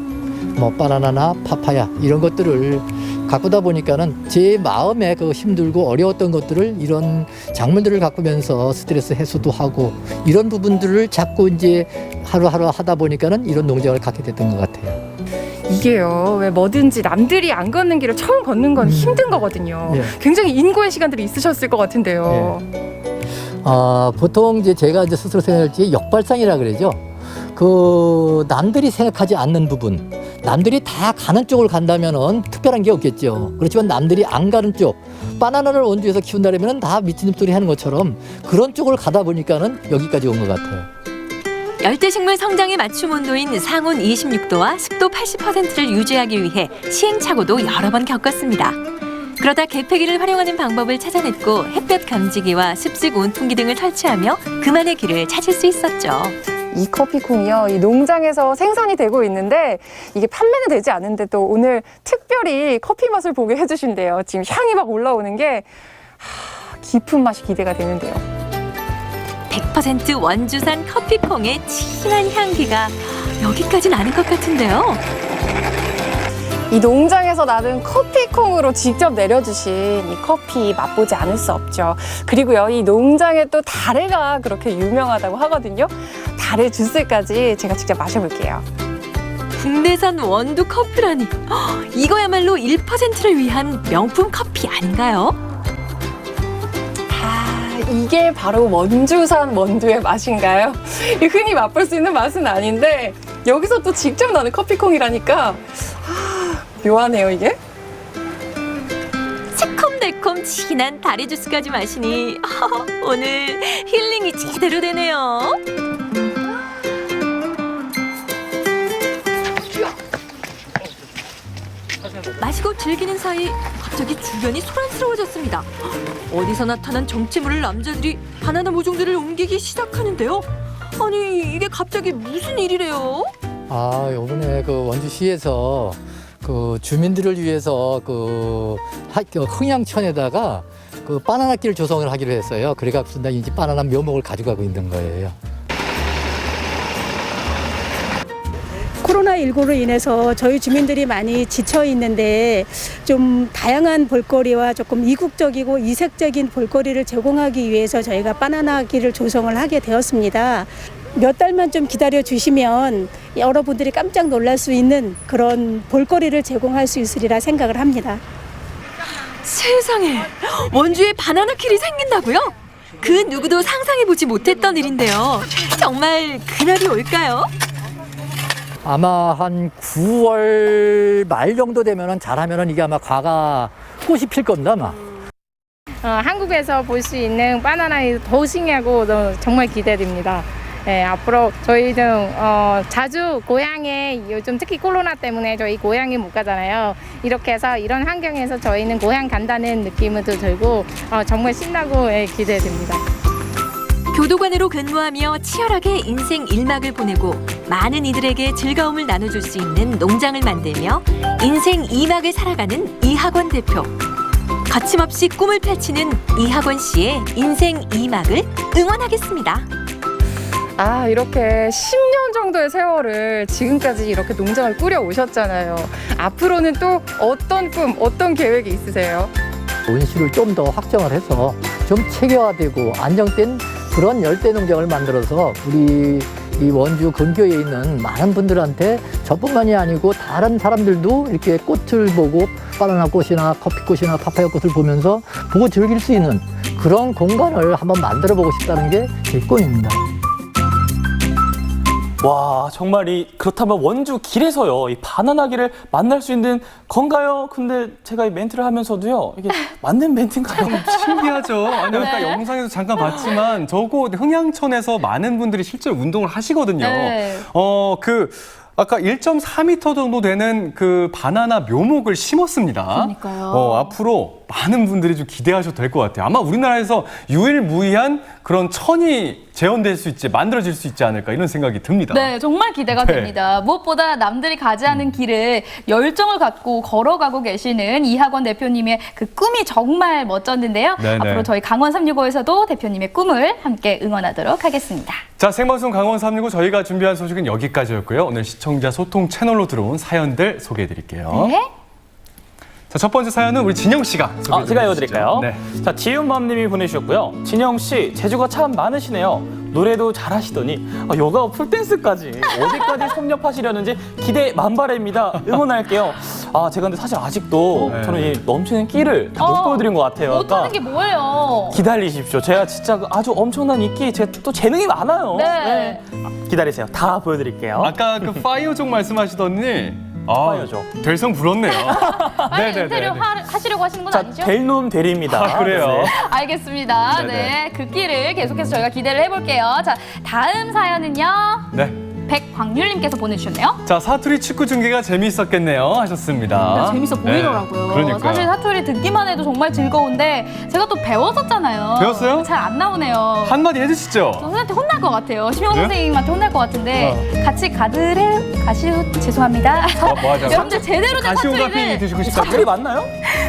뭐 바나나나 파파야 이런 것들을 가꾸다 보니까는 제 마음에 힘들고 어려웠던 것들을 이런 작물들을 가꾸면서 스트레스 해소도 하고 이런 부분들을 자꾸 이제 하루하루 하다 보니까는 이런 농장을 갖게 됐던 것 같아요. 이게요, 왜 뭐든지 남들이 안 걷는 길을 처음 걷는 건 힘든 거거든요. 예. 굉장히 인고의 시간들이 있으셨을 것 같은데요. 보통 이제 제가 이제 스스로 생각할 때 역발상이라 그러죠. 남들이 생각하지 않는 부분, 남들이 다 가는 쪽을 간다면은 특별한 게 없겠죠. 그렇지만 남들이 안 가는 쪽, 바나나를 원주에서 키운다면은 다 미친 소리 하는 것처럼 그런 쪽을 가다 보니까는 여기까지 온 것 같아요. 열대식물 성장에 맞춤 온도인 상온 26도와 습도 80%를 유지하기 위해 시행착오도 여러 번 겪었습니다. 그러다 개폐기를 활용하는 방법을 찾아냈고 햇볕 감지기와 습식 온풍기 등을 설치하며 그만의 길을 찾을 수 있었죠. 이 커피콩이요, 이 농장에서 생산이 되고 있는데 이게 판매는 되지 않는데도 오늘 특별히 커피 맛을 보게 해주신대요. 지금 향이 막 올라오는 게 깊은 맛이 기대가 되는데요. 100% 원주산 커피콩의 진한 향기가 여기까지 나는 것 같은데요. 이 농장에서 나는 커피콩으로 직접 내려주신 이 커피 맛보지 않을 수 없죠. 그리고요, 이 농장에 또 다래가 그렇게 유명하다고 하거든요. 다래 주스까지 제가 직접 마셔볼게요. 국내산 원두 커피라니 이거야말로 1%를 위한 명품 커피 아닌가요? 이게 바로 원주산 원두의 맛인가요? 흔히 맛볼 수 있는 맛은 아닌데 여기서 또 직접 나는 커피콩이라니까 묘하네요 이게. 새콤달콤 진한 다리 주스까지 마시니 오늘 힐링이 제대로 되네요. 마시고 즐기는 사이 갑자기 주변이 소란스러워졌습니다. 어디서 나타난 정체모를 남자들이 바나나 모종들을 옮기기 시작하는데요. 아니 이게 갑자기 무슨 일이래요? 이번에 원주시에서 주민들을 위해서 흥양천에다가 바나나길 조성을 하기로 했어요. 그래갖고 이제 바나나 묘목을 가져가고 있는 거예요. 코로나19로 인해서 저희 주민들이 많이 지쳐 있는데 좀 다양한 볼거리와 조금 이국적이고 이색적인 볼거리를 제공하기 위해서 저희가 바나나 길을 조성을 하게 되었습니다. 몇 달만 좀 기다려 주시면 여러분들이 깜짝 놀랄 수 있는 그런 볼거리를 제공할 수 있으리라 생각을 합니다. 세상에 원주에 바나나 길이 생긴다고요? 그 누구도 상상해보지 못했던 일인데요. 정말 그날이 올까요? 아마 한 9월 말 정도 되면은 잘하면은 이게 아마 꽃이 필 겁니다 아마. 한국에서 볼 수 있는 바나나의 더 싱하고 정말 기대됩니다. 네, 앞으로 저희는 자주 고향에 요즘 특히 코로나 때문에 저희 고향에 못 가잖아요. 이렇게 해서 이런 환경에서 저희는 고향 간다는 느낌도 들고 정말 신나고 기대됩니다. 교도관으로 근무하며 치열하게 인생 1막을 보내고 많은 이들에게 즐거움을 나눠줄 수 있는 농장을 만들며 인생 2막을 살아가는 이학원 대표. 거침없이 꿈을 펼치는 이학원 씨의 인생 2막을 응원하겠습니다. 이렇게 10년 정도의 세월을 지금까지 이렇게 농장을 꾸려 오셨잖아요. 앞으로는 또 어떤 꿈, 어떤 계획이 있으세요? 온실을 좀 더 확장을 해서 좀 체계화되고 안정된 그런 열대 농장을 만들어서 우리 이 원주 근교에 있는 많은 분들한테 저뿐만이 아니고 다른 사람들도 이렇게 꽃을 보고 바나나 꽃이나 커피꽃이나 파파야 꽃을 보면서 보고 즐길 수 있는 그런 공간을 한번 만들어 보고 싶다는 게 제 꿈입니다. 와, 정말 그렇다면 원주 길에서요, 이 바나나길을 만날 수 있는 건가요? 근데 제가 이 멘트를 하면서도요, 이게 맞는 멘트인가요? 신기하죠? 아니, 아까 네. 영상에서 잠깐 봤지만 저곳 흥양천에서 많은 분들이 실제로 운동을 하시거든요. 네. 아까 1.4m 정도 되는 그 바나나 묘목을 심었습니다. 그러니까요. 앞으로 많은 분들이 좀 기대하셔도 될 것 같아요. 아마 우리나라에서 유일무이한 그런 천이 재현될 수 있지, 만들어질 수 있지 않을까 이런 생각이 듭니다. 네, 정말 기대가 네. 됩니다. 무엇보다 남들이 가지 않은 길을 열정을 갖고 걸어가고 계시는 이학원 대표님의 그 꿈이 정말 멋졌는데요. 네네. 앞으로 저희 강원 365에서도 대표님의 꿈을 함께 응원하도록 하겠습니다. 자, 생방송 강원 365 저희가 준비한 소식은 여기까지였고요. 오늘 시청자 소통 채널로 들어온 사연들 소개해드릴게요. 네. 자, 첫 번째 사연은 우리 진영 씨가 소개해 제가 주시죠. 읽어드릴까요? 네. 자, 지윤맘님이 보내주셨고요. 진영 씨, 재주가 참 많으시네요. 노래도 잘하시더니 요가 풀댄스까지 어디까지 섭렵하시려는지 기대 만발입니다. 응원할게요. 제가 근데 사실 아직도 네. 저는 이 넘치는 끼를 다 못 보여드린 것 같아요. 못하는 게 뭐예요? 기다리십시오. 제가 진짜 아주 엄청난 인기, 제가 또 재능이 많아요. 네. 기다리세요. 다 보여드릴게요. 아까 그 파이어족 말씀하시더니 파이어족. 될성 부럽네요. 아니, 인테리어 하시려고 하시는 건 아니죠? 될 놈 되리입니다. 그래요? 네. 알겠습니다. 네네. 네, 그 길을 계속해서 저희가 기대를 해볼게요. 자, 다음 사연은요. 네. 백광률님께서 보내주셨네요. 자, 사투리 축구 중계가 재미있었겠네요 하셨습니다. 네, 재밌어 보이더라고요. 그러니까요. 사실 사투리 듣기만 해도 정말 즐거운데 제가 또 배웠었잖아요. 배웠어요? 잘 안 나오네요. 한마디 해주시죠. 선생님한테 혼날 것 같아요. 심영 네? 선생님한테 혼날 것 같은데 같이 가시오 죄송합니다. 뭐 하자고? 여러분들 제대로 된 가시오가피 사투리를 드시고 싶다고요? 사투리 맞나요?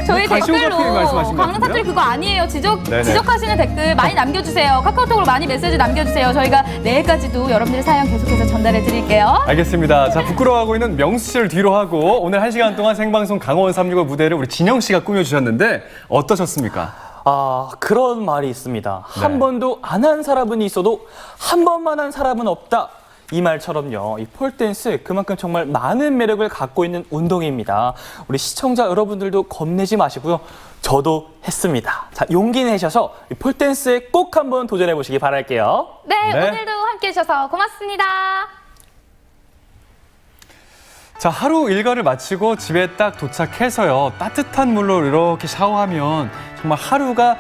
저희 가시오가피 댓글로 말씀하신 것 강릉 사투리 같은데요? 그거 아니에요. 네네. 지적하시는 댓글 많이 남겨주세요. 카카오톡으로 많이 메시지 남겨주세요. 저희가 내일까지도 여러분들의 사연 계속해서 전달해 드릴게요. 알겠습니다. 자, 부끄러워하고 있는 명수 씨를 뒤로 하고 오늘 1시간 동안 생방송 강원 365 무대를 우리 진영 씨가 꾸며주셨는데 어떠셨습니까? 그런 말이 있습니다. 네. 한 번도 안 한 사람은 있어도 한 번만 한 사람은 없다. 이 말처럼요, 이 폴댄스 그만큼 정말 많은 매력을 갖고 있는 운동입니다. 우리 시청자 여러분들도 겁내지 마시고요. 저도 했습니다. 자, 용기 내셔서 이 폴댄스에 꼭 한번 도전해 보시기 바랄게요. 네, 네. 오늘도 함께 해주셔서 고맙습니다. 자, 하루 일과를 마치고 집에 딱 도착해서요, 따뜻한 물로 이렇게 샤워하면 정말 하루가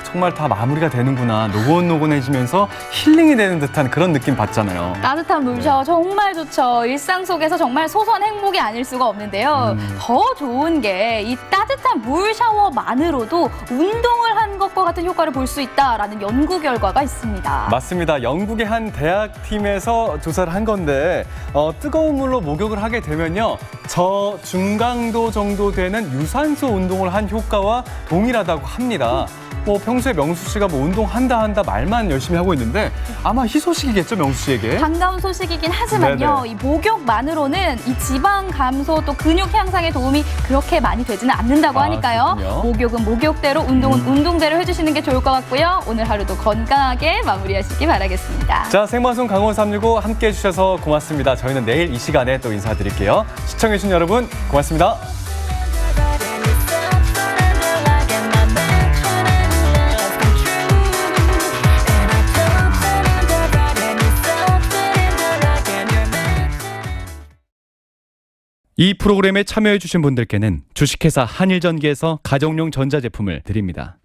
정말 다 마무리가 되는구나, 노곤노곤해지면서 힐링이 되는 듯한 그런 느낌 받잖아요. 따뜻한 물 샤워 정말 좋죠. 일상 속에서 정말 소소한 행복이 아닐 수가 없는데요. 더 좋은 게 이 따뜻한 물 샤워만으로도 운동을 한 것과 같은 효과를 볼 수 있다라는 연구 결과가 있습니다. 맞습니다. 영국의 한 대학팀에서 조사를 한 건데 뜨거운 물로 목욕을 하게 되면요, 저중강도 정도 되는 유산소 운동을 한 효과와 동일하다고 합니다. 평소에 명수 씨가 운동한다 말만 열심히 하고 있는데 아마 희소식이겠죠, 명수 씨에게? 반가운 소식이긴 하지만요. 네네. 이 목욕만으로는 이 지방 감소 또 근육 향상에 도움이 그렇게 많이 되지는 않는다고 하니까요. 그렇군요. 목욕은 목욕대로, 운동은 운동대로 해주시는 게 좋을 것 같고요. 오늘 하루도 건강하게 마무리하시기 바라겠습니다. 자, 생방송 강원 365 함께해 주셔서 고맙습니다. 저희는 내일 이 시간에 또 인사드릴게요. 시청해주신 여러분 고맙습니다. 이 프로그램에 참여해주신 분들께는 주식회사 한일전기에서 가정용 전자제품을 드립니다.